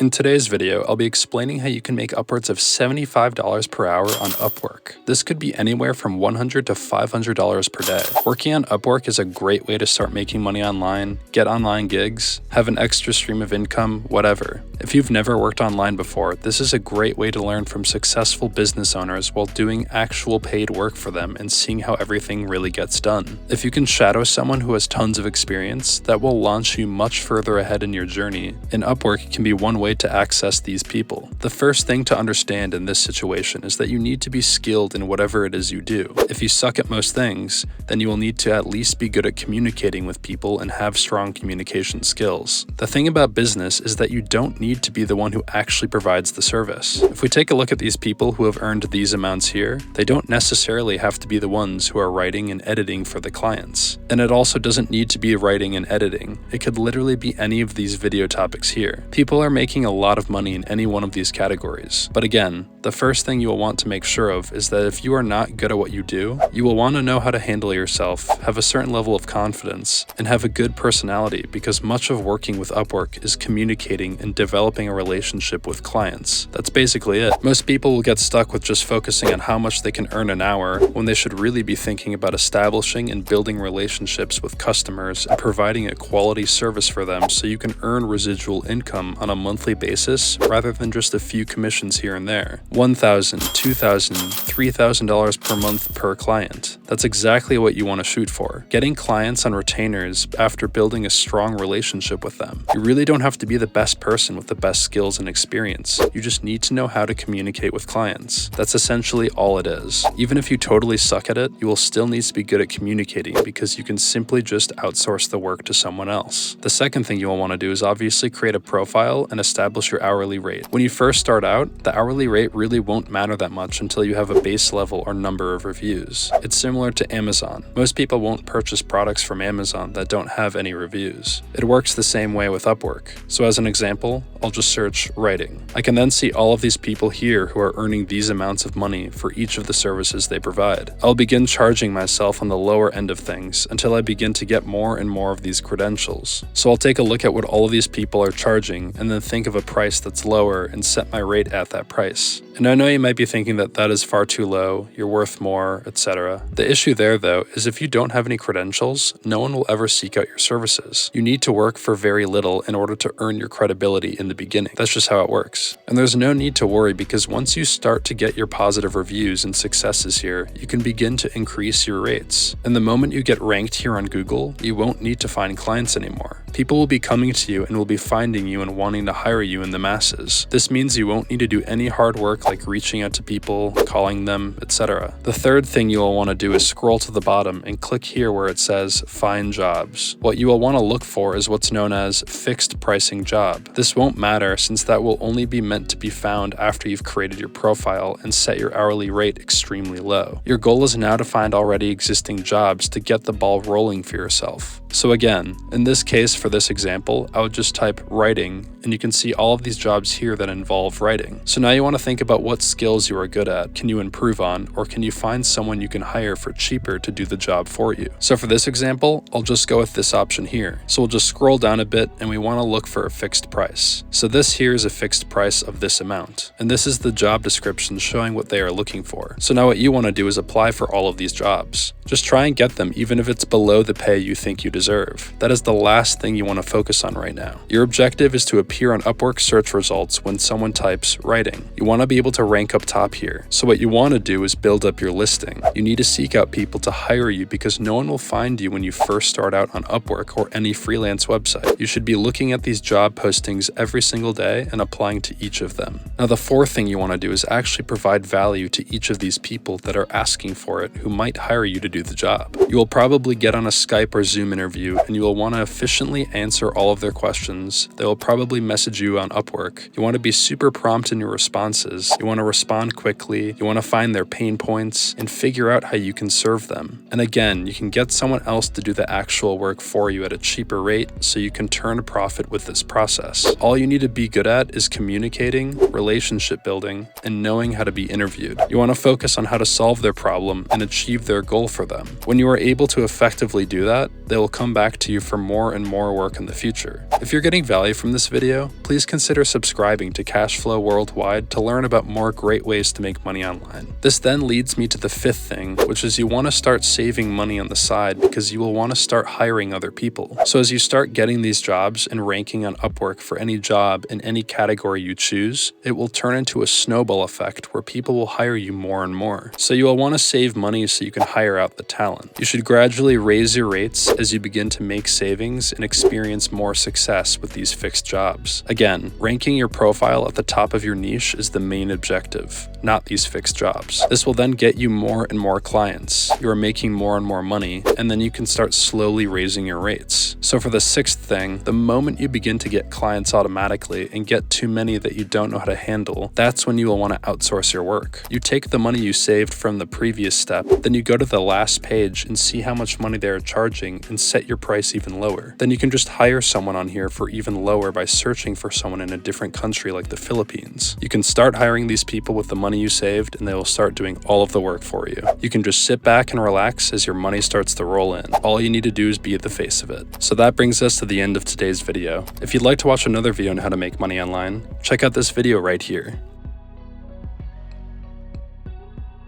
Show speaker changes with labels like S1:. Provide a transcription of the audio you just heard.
S1: In today's video, I'll be explaining how you can make upwards of $75 per hour on Upwork. This could be anywhere from $100 to $500 per day. Working on Upwork is a great way to start making money online, get online gigs, have an extra stream of income, whatever. If you've never worked online before, this is a great way to learn from successful business owners while doing actual paid work for them and seeing how everything really gets done. If you can shadow someone who has tons of experience, that will launch you much further ahead in your journey, and Upwork can be one way to access these people. The first thing to understand in this situation is that you need to be skilled in whatever it is you do. If you suck at most things, then you will need to at least be good at communicating with people and have strong communication skills. The thing about business is that you don't need to be the one who actually provides the service. If we take a look at these people who have earned these amounts here, they don't necessarily have to be the ones who are writing and editing for the clients. And it also doesn't need to be writing and editing. It could literally be any of these video topics here. People are making a lot of money in any one of these categories. But again, the first thing you will want to make sure of is that if you are not good at what you do, you will want to know how to handle yourself, have a certain level of confidence, and have a good personality, because much of working with Upwork is communicating and developing a relationship with clients. That's basically it. Most people will get stuck with just focusing on how much they can earn an hour when they should really be thinking about establishing and building relationships with customers and providing a quality service for them so you can earn residual income on a monthly basis rather than just a few commissions here and there. $1,000, $2,000, $3,000 per month per client. That's exactly what you want to shoot for. Getting clients on retainers after building a strong relationship with them. You really don't have to be the best person with the best skills and experience. You just need to know how to communicate with clients. That's essentially all it is. Even if you totally suck at it, you will still need to be good at communicating because you can simply just outsource the work to someone else. The second thing you will want to do is obviously create a profile and establish your hourly rate. When you first start out, the hourly rate really won't matter that much until you have a base level or number of reviews. It's similar to Amazon. Most people won't purchase products from Amazon that don't have any reviews. It works the same way with Upwork. So as an example, I'll just search writing. I can then see all of these people here who are earning these amounts of money for each of the services they provide. I'll begin charging myself on the lower end of things until I begin to get more and more of these credentials. So I'll take a look at what all of these people are charging and then think of a price that's lower and set my rate at that price. And I know you might be thinking that that is far too low, you're worth more, etc. The issue there though is if you don't have any credentials, no one will ever seek out your services. You need to work for very little in order to earn your credibility in the beginning. That's just how it works. And there's no need to worry because once you start to get your positive reviews and successes here, you can begin to increase your rates. And the moment you get ranked here on Google, you won't need to find clients anymore. People will be coming to you and will be finding you and wanting to hire you in the masses. This means you won't need to do any hard work like reaching out to people, calling them, etc. The third thing you will want to do is scroll to the bottom and click here where it says Find Jobs. What you will want to look for is what's known as fixed pricing job. This won't matter since that will only be meant to be found after you've created your profile and set your hourly rate extremely low. Your goal is now to find already existing jobs to get the ball rolling for yourself. So again, in this case for this example, I would just type writing and you can see all of these jobs here that involve writing. So now you want to think about what skills you are good at, can you improve on, or can you find someone you can hire for cheaper to do the job for you. So for this example, I'll just go with this option here. So we'll just scroll down a bit and we want to look for a fixed price. So this here is a fixed price of this amount. And this is the job description showing what they are looking for. So now what you want to do is apply for all of these jobs. Just try and get them even if it's below the pay you think you deserve. That is the last thing you want to focus on right now. Your objective is to appear on Upwork search results when someone types writing. You want to be able to rank up top here. So what you want to do is build up your listing. You need to seek out people to hire you because no one will find you when you first start out on Upwork or any freelance website. You should be looking at these job postings every single day and applying to each of them. Now the fourth thing you want to do is actually provide value to each of these people that are asking for it who might hire you to do the job. You will probably get on a Skype or Zoom interview and you will want to efficiently answer all of their questions. They will probably message you on Upwork. You want to be super prompt in your responses clients. You want to respond quickly, you want to find their pain points, and figure out how you can serve them. And again, you can get someone else to do the actual work for you at a cheaper rate so you can turn a profit with this process. All you need to be good at is communicating, relationship building, and knowing how to be interviewed. You want to focus on how to solve their problem and achieve their goal for them. When you are able to effectively do that, they will come back to you for more and more work in the future. If you're getting value from this video, please consider subscribing to Cashflow Worldwide to learn about more great ways to make money online. This then leads me to the fifth thing, which is you want to start saving money on the side because you will want to start hiring other people. So as you start getting these jobs and ranking on Upwork for any job in any category you choose, it will turn into a snowball effect where people will hire you more and more. So you will want to save money so you can hire out the talent. You should gradually raise your rates as you begin to make savings and experience more success with these fixed jobs. Again, ranking your profile at the top of your niche is the main objective, not these fixed jobs. This will then get you more and more clients. You are making more and more money, and then you can start slowly raising your rates. So for the sixth thing, the moment you begin to get clients automatically and get too many that you don't know how to handle, that's when you will want to outsource your work. You take the money you saved from the previous step, then you go to the last page and see how much money they are charging and set your price even lower. Then you can just hire someone on here for even lower by searching for someone in a different country like the Philippines. You can start hiring these people with the money you saved and they will start doing all of the work for you. You can just sit back and relax as your money starts to roll in. All you need to do is be the face of it. So that brings us to the end of today's video. If you'd like to watch another video on how to make money online, check out this video right here.